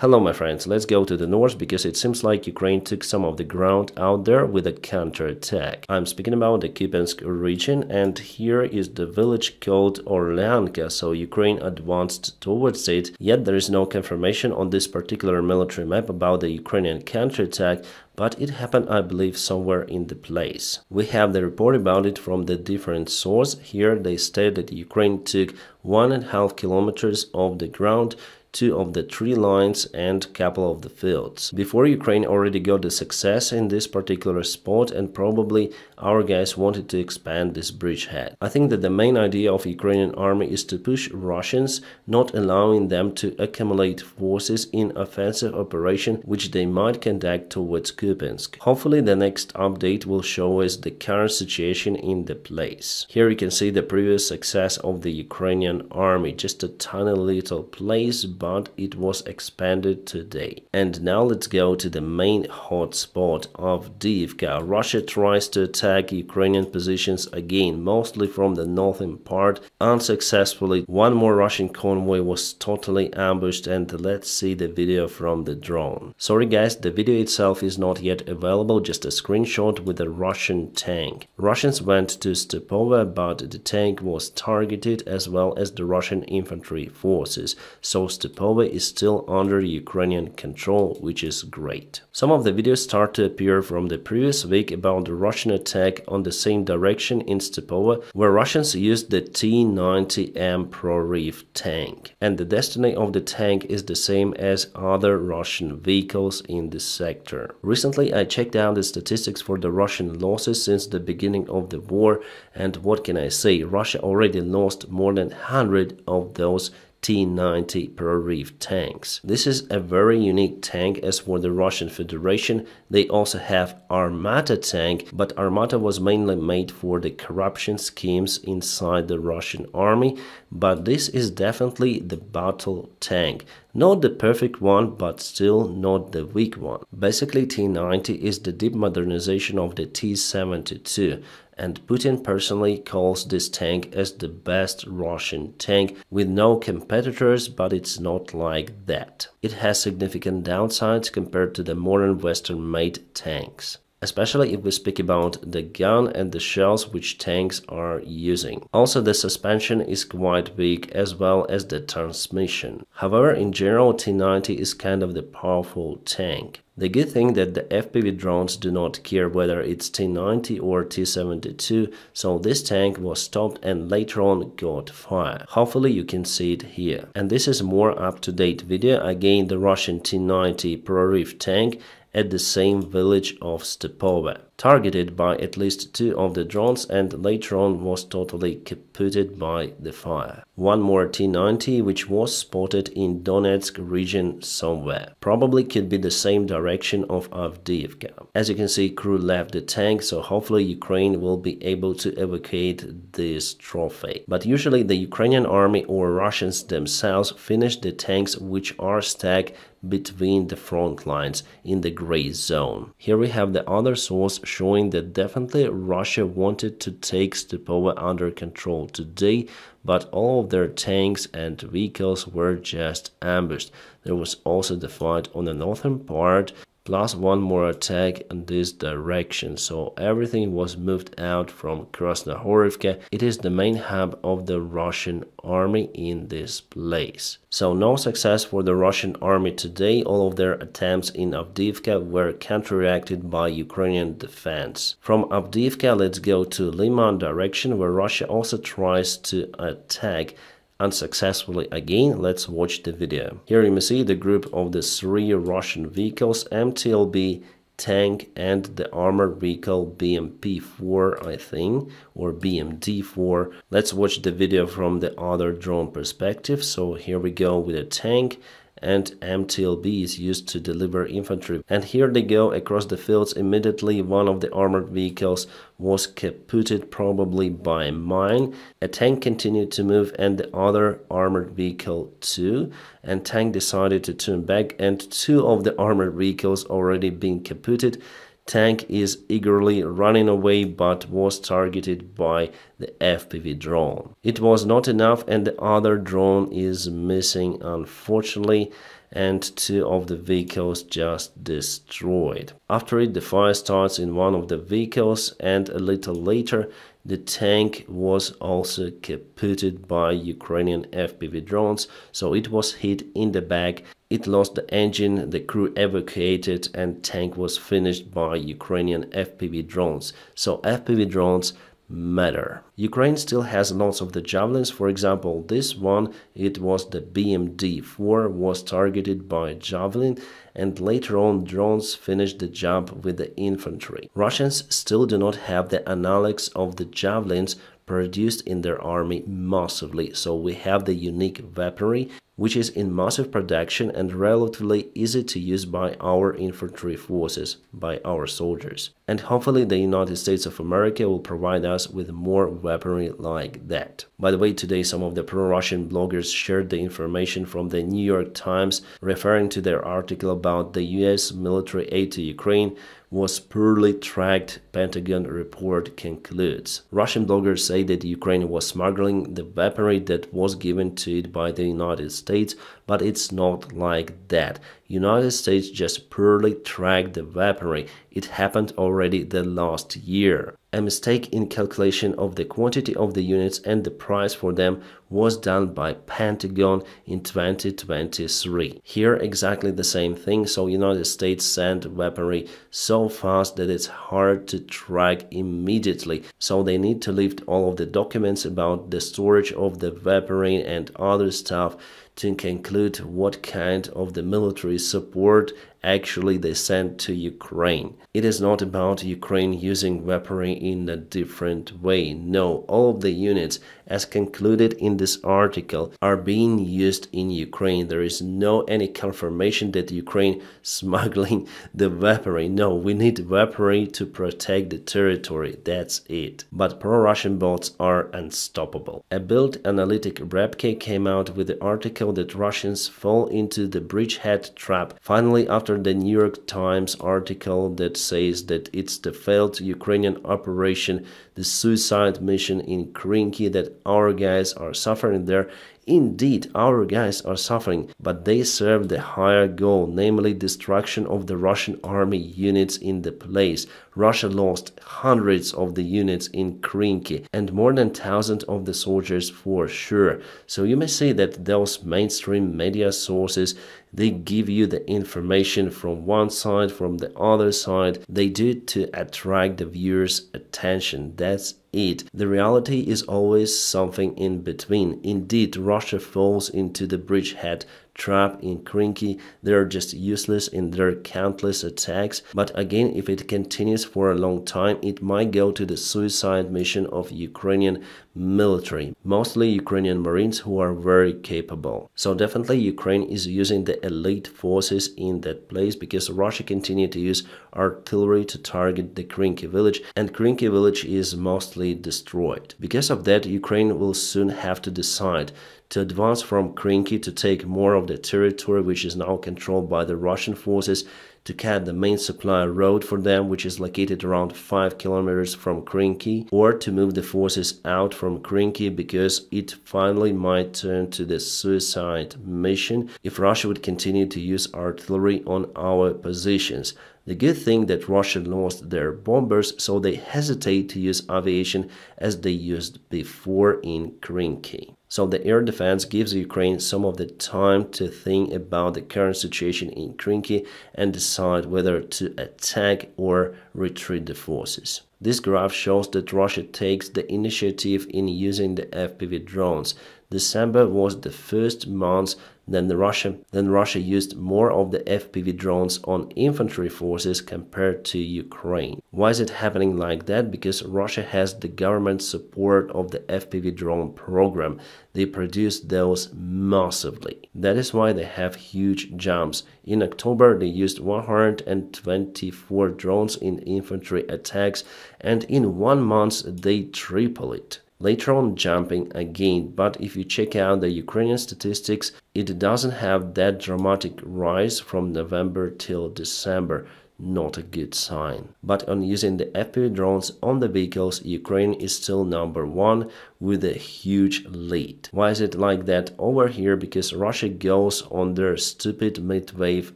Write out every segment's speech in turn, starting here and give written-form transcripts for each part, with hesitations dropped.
Hello my friends, let's go to the north because it seems like Ukraine took some of the ground out there with a counterattack. I'm speaking about the Kupiansk region, and here is the village called Orlyanka, so Ukraine advanced towards it, yet there is no confirmation on this particular military map about the Ukrainian counterattack, but it happened, I believe, somewhere in the place. We have the report about it from the different sources. Here they state that Ukraine took 1.5 kilometers of the ground, 2 of the 3 lines and couple of the fields. Before, Ukraine already got the success in this particular spot, and probably our guys wanted to expand this bridgehead. I think that the main idea of Ukrainian army is to push Russians, not allowing them to accumulate forces in offensive operation which they might conduct towards Kupiansk. Hopefully the next update will show us the current situation in the place. Here you can see the previous success of the Ukrainian army, just a tiny little place, but it was expanded today. And now let's go to the main hotspot of Avdiivka. Russia tries to attack Ukrainian positions again, mostly from the northern part, unsuccessfully. One more Russian convoy was totally ambushed, and let's see the video from the drone. Sorry guys, the video itself is not yet available, just a screenshot with a Russian tank. Russians went to Stepova, but the tank was targeted as well as the Russian infantry forces, so Stepova is still under Ukrainian control, which is great. Some of the videos start to appear from the previous week about the Russian attack on the same direction in Stepova, where Russians used the T-90M Prorif tank. And the destiny of the tank is the same as other Russian vehicles in this sector. Recently I checked out the statistics for the Russian losses since the beginning of the war, and what can I say, Russia already lost more than 100 of those T-90 Prorif tanks. This is a very unique tank. As for the Russian Federation, they also have Armata tank, but Armata was mainly made for the corruption schemes inside the Russian army, but this is definitely the battle tank. Not the perfect one, but still not the weak one. Basically, T-90 is the deep modernization of the T-72, and Putin personally calls this tank as the best Russian tank, with no competitors, but it's not like that. It has significant downsides compared to the modern Western-made tanks, especially if we speak about the gun and the shells which tanks are using. Also, the suspension is quite weak, as well as the transmission. However, in general, T-90 is kind of the powerful tank. The good thing that the FPV drones do not care whether it's T-90 or T-72, so this tank was stopped and later on got fire. Hopefully you can see it here. And this is more up-to-date video, again the Russian T-90 Prorif tank at the same village of Stepova, targeted by at least 2 of the drones, and later on was totally kaputted by the fire. One more T-90 which was spotted in Donetsk region somewhere. Probably could be the same direction of Avdiivka. As you can see, crew left the tank, so hopefully Ukraine will be able to evacuate this trophy. But usually the Ukrainian army or Russians themselves finish the tanks which are stacked between the front lines in the gray zone. Here we have the other source showing that definitely Russia wanted to take Stepova under control today, but all of their tanks and vehicles were just ambushed. There was also the fight on the northern part, plus one more attack in this direction, so everything was moved out from Krasnohorivka. It is the main hub of the Russian army in this place. So no success for the Russian army today. All of their attempts in Avdiivka were counteracted by Ukrainian defense. From Avdiivka, let's go to Liman direction, where Russia also tries to attack unsuccessfully again. Let's watch the video. Here you may see the group of the 3 Russian vehicles, MTLB tank and the armored vehicle BMP-4, I think, or BMD-4. Let's watch the video from the other drone perspective. So here we go with a tank, and MTLB is used to deliver infantry. And here they go across the fields. Immediately one of the armored vehicles was kaputted, probably by a mine. A tank continued to move, and the other armored vehicle too. And tank decided to turn back, and 2 of the armored vehicles already been kaputted. Tank is eagerly running away, but was targeted by the FPV drone. It was not enough, and the other drone is missing, unfortunately. and 2 of the vehicles just destroyed. After it, the fire starts in one of the vehicles, and a little later the tank was also kaputted by Ukrainian FPV drones, so it was hit in the back. It lost the engine, the crew evacuated, and tank was finished by Ukrainian FPV drones. So FPV drones matter. Ukraine still has lots of the javelins. For example, this one, it was the BMD-4, was targeted by javelin, and later on drones finished the job with the infantry. Russians still do not have the analogs of the javelins produced in their army massively, so we have the unique weaponry which is in massive production and relatively easy to use by our infantry forces, by our soldiers. And hopefully the United States of America will provide us with more weaponry like that. By the way, today some of the pro-Russian bloggers shared the information from the New York Times referring to their article about the US military aid to Ukraine was poorly tracked, Pentagon report concludes. Russian bloggers say that Ukraine was smuggling the weaponry that was given to it by the United States, but it's not like that. United States just poorly tracked the weaponry. It happened already the last year. A mistake in calculation of the quantity of the units and the price for them was done by Pentagon in 2023. Here exactly the same thing, so United States sent weaponry so fast that it's hard to track immediately. So they need to lift all of the documents about the storage of the weaponry and other stuff to conclude what kind of the military support actually they sent to Ukraine. It is not about Ukraine using weaponry in a different way. No, all of the units, as concluded in this article, are being used in Ukraine. There is no any confirmation that Ukraine smuggling the weaponry. No, we need weaponry to protect the territory. That's it. But pro-Russian bots are unstoppable. A Build analytic Repke came out with the article that Russians fall into the bridgehead trap. Finally, after the New York Times article that says that it's the failed Ukrainian operation, the suicide mission in Krinky, that our guys are suffering there. Indeed, our guys are suffering, but they serve the higher goal, namely destruction of the Russian army units in the place. Russia lost hundreds of the units in Krinky and more than 1,000 of the soldiers for sure. So you may say that those mainstream media sources, they give you the information from one side, from the other side. They do it to attract the viewers' attention. That's it. The reality is always something in between. Indeed, Russia falls into the bridgehead trap in Krinky. They are just useless in their countless attacks. But again, if it continues for a long time, it might go to the suicide mission of Ukrainian military, mostly Ukrainian Marines who are very capable. So definitely Ukraine is using the elite forces in that place because Russia continued to use artillery to target the Krinky village, and Krinky village is mostly destroyed. Because of that, Ukraine will soon have to decide to advance from Krinky to take more of the territory which is now controlled by the Russian forces, to cut the main supply road for them, which is located around 5 kilometers from Krinky, or to move the forces out from Krinky because it finally might turn to the suicide mission if Russia would continue to use artillery on our positions. The good thing that Russia lost their bombers, so they hesitate to use aviation as they used before in Krinky. So the air defense gives Ukraine some of the time to think about the current situation in Krinky and decide whether to attack or retreat the forces. This graph shows that Russia takes the initiative in using the FPV drones. December was the first month then Russia used more of the FPV drones on infantry forces compared to Ukraine. Why is it happening like that? Because Russia has the government support of the FPV drone program. They produce those massively. That is why they have huge jumps. In October, they used 124 drones in infantry attacks, and in 1 month they triple it. Later on jumping again, but if you check out the Ukrainian statistics, it doesn't have that dramatic rise from November till December. not a good sign. But on using the FPV drones on the vehicles, Ukraine is still #1 with a huge lead. Why is it like that over here? Because Russia goes on their stupid mid-wave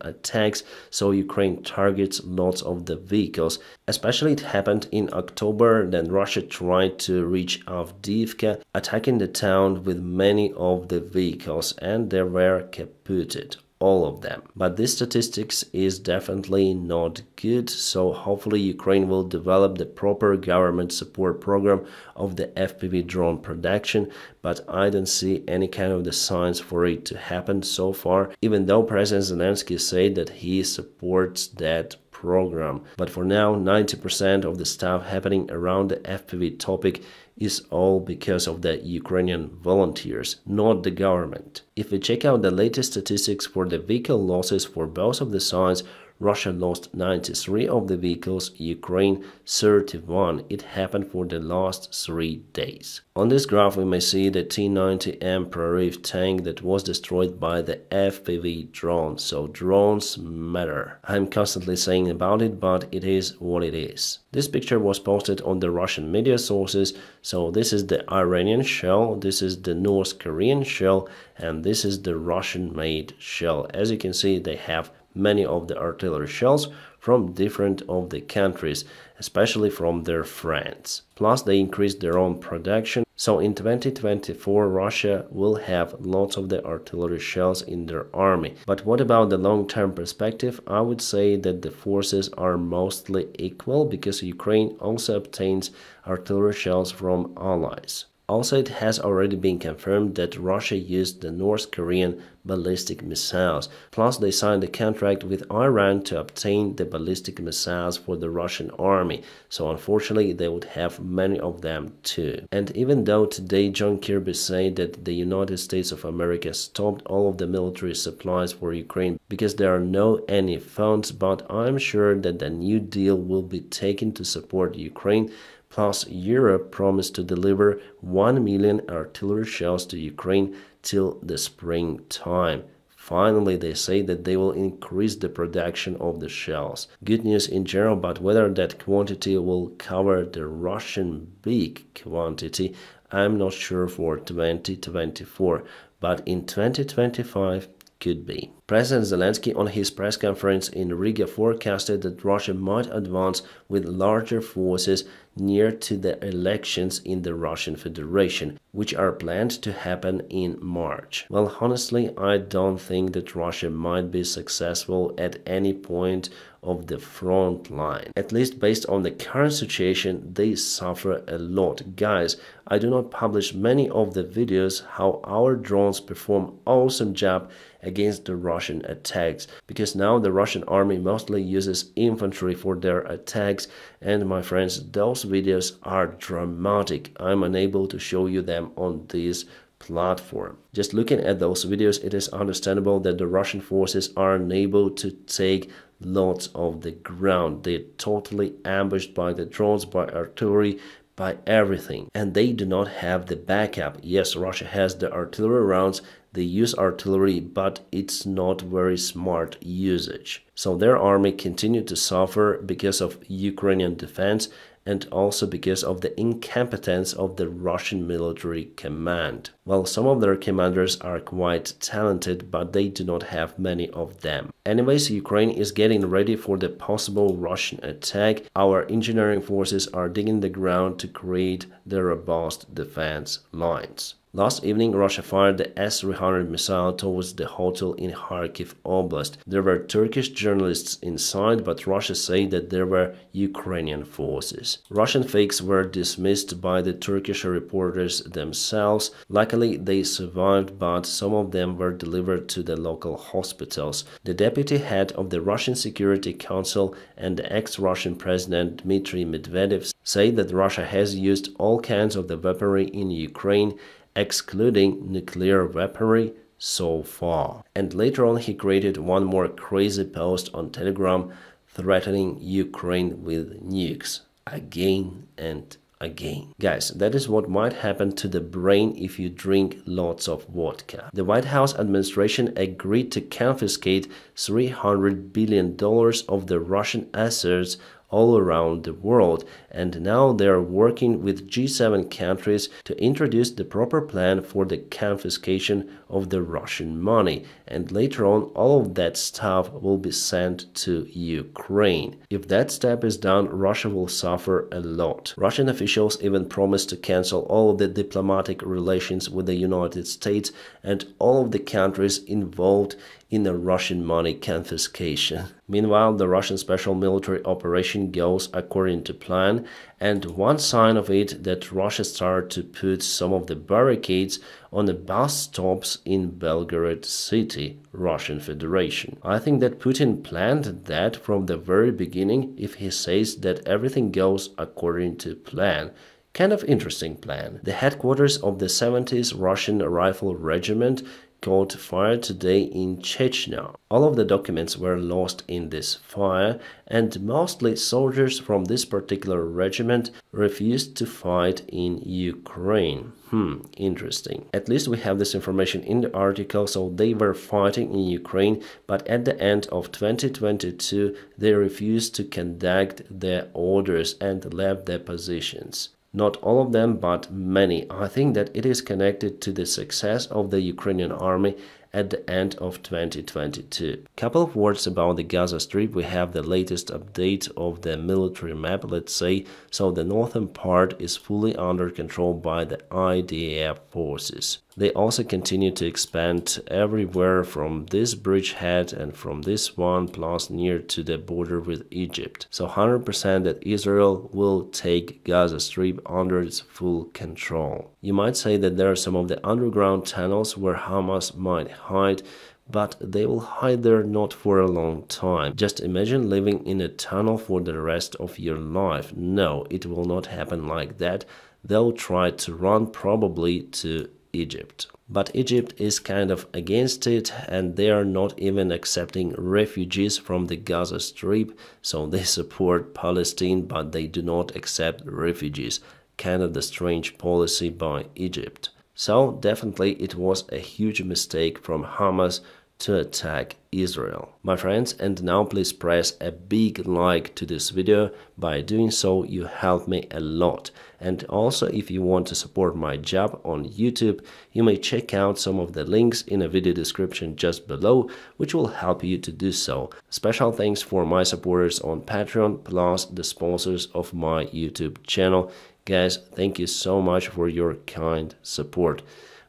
attacks, so Ukraine targets lots of the vehicles. Especially it happened in October, then Russia tried to reach Avdiivka, attacking the town with many of the vehicles, and they were kaputted. All of them. But this statistics is definitely not good, so hopefully Ukraine will develop the proper government support program of the FPV drone production, but I don't see any kind of the signs for it to happen so far, even though President Zelensky said that he supports that program. But for now, 90% of the stuff happening around the FPV topic is all because of the Ukrainian volunteers, not the government. If we check out the latest statistics for the vehicle losses for both of the sides, Russia lost 93 of the vehicles, Ukraine 31. It happened for the last 3 days. On this graph we may see the T-90M Prorif tank that was destroyed by the FPV drone, so drones matter. I'm constantly saying about it, but it is what it is. This picture was posted on the Russian media sources, so this is the Iranian shell, this is the North Korean shell, and this is the Russian-made shell. As you can see, they have many of the artillery shells from different of the countries, especially from their friends. Plus they increased their own production, so in 2024 Russia will have lots of the artillery shells in their army. But what about the long-term perspective? I would say that the forces are mostly equal, because Ukraine also obtains artillery shells from allies. Also, it has already been confirmed that Russia used the North Korean ballistic missiles. Plus, they signed a contract with Iran to obtain the ballistic missiles for the Russian army. So, unfortunately, they would have many of them too. And even though today John Kirby said that the United States of America stopped all of the military supplies for Ukraine because there are no any funds, but I'm sure that the new deal will be taken to support Ukraine. Plus, Europe promised to deliver 1 million artillery shells to Ukraine till the springtime. Finally, they say that they will increase the production of the shells. Good news in general, but whether that quantity will cover the Russian big quantity, I'm not sure for 2024, but in 2025, could be. President Zelensky on his press conference in Riga forecasted that Russia might advance with larger forces near to the elections in the Russian Federation, which are planned to happen in March. Well, honestly, I don't think that Russia might be successful at any point of the front line. At least based on the current situation, they suffer a lot. Guys, I do not publish many of the videos how our drones perform awesome job against the Russian attacks, because now the Russian army mostly uses infantry for their attacks, and my friends, those videos are dramatic. I'm unable to show you them on this platform. Just looking at those videos, it is understandable that the Russian forces are unable to take lots of the ground. They're totally ambushed by the drones, by artillery, by everything, and they do not have the backup. Yes, Russia has the artillery rounds, they use artillery, but it's not very smart usage. So their army continued to suffer because of Ukrainian defense, and also because of the incompetence of the Russian military command. Well, some of their commanders are quite talented, but they do not have many of them. Anyways, Ukraine is getting ready for the possible Russian attack. Our engineering forces are digging the ground to create the robust defense lines. Last evening, Russia fired the S-300 missile towards the hotel in Kharkiv Oblast. There were Turkish journalists inside, but Russia said that there were Ukrainian forces. Russian fakes were dismissed by the Turkish reporters themselves. Luckily, they survived, but some of them were delivered to the local hospitals. The deputy head of the Russian Security Council and the ex-Russian President Dmitry Medvedev say that Russia has used all kinds of the weaponry in Ukraine, excluding nuclear weaponry so far. And later on he created one more crazy post on Telegram threatening Ukraine with nukes again and again. Guys, that is what might happen to the brain if you drink lots of vodka. The White House administration agreed to confiscate $300 billion of the Russian assets all around the world, and now they are working with G7 countries to introduce the proper plan for the confiscation of the Russian money, and later on all of that stuff will be sent to Ukraine. If that step is done, Russia will suffer a lot. Russian officials even promised to cancel all of the diplomatic relations with the United States and all of the countries involved in the Russian money confiscation. Meanwhile, the Russian special military operation goes according to plan, and one sign of it that Russia started to put some of the barricades on the bus stops in Belgorod city, Russian Federation. I think that Putin planned that from the very beginning if he says that everything goes according to plan. Kind of interesting plan. The headquarters of the 70th Russian Rifle Regiment caught fire today in Chechnya. All of the documents were lost in this fire, and mostly soldiers from this particular regiment refused to fight in Ukraine. Interesting. At least we have this information in the article, so they were fighting in Ukraine, but at the end of 2022, they refused to conduct their orders and left their positions. Not all of them, but many. I think that it is connected to the success of the Ukrainian army at the end of 2022. Couple of words about the Gaza Strip. We have the latest update of the military map, let's say. So the northern part is fully under control by the IDF forces. They also continue to expand everywhere from this bridgehead and from this one plus near to the border with Egypt. So 100% that Israel will take Gaza Strip under its full control. You might say that there are some of the underground tunnels where Hamas might hide, but they will hide there not for a long time. Just imagine living in a tunnel for the rest of your life. No, it will not happen like that. They'll try to run probably to Egypt. But Egypt is kind of against it, and they are not even accepting refugees from the Gaza Strip, so they support Palestine, but they do not accept refugees. Kind of the strange policy by Egypt. So definitely it was a huge mistake from Hamas to attack Israel. My friends, and now please press a big like to this video. By doing so, you help me a lot. And also, if you want to support my job on YouTube, you may check out some of the links in a video description just below, which will help you to do so. Special thanks for my supporters on Patreon, plus the sponsors of my YouTube channel. Guys, thank you so much for your kind support.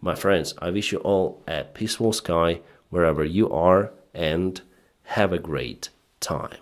My friends, I wish you all a peaceful sky wherever you are, and have a great time.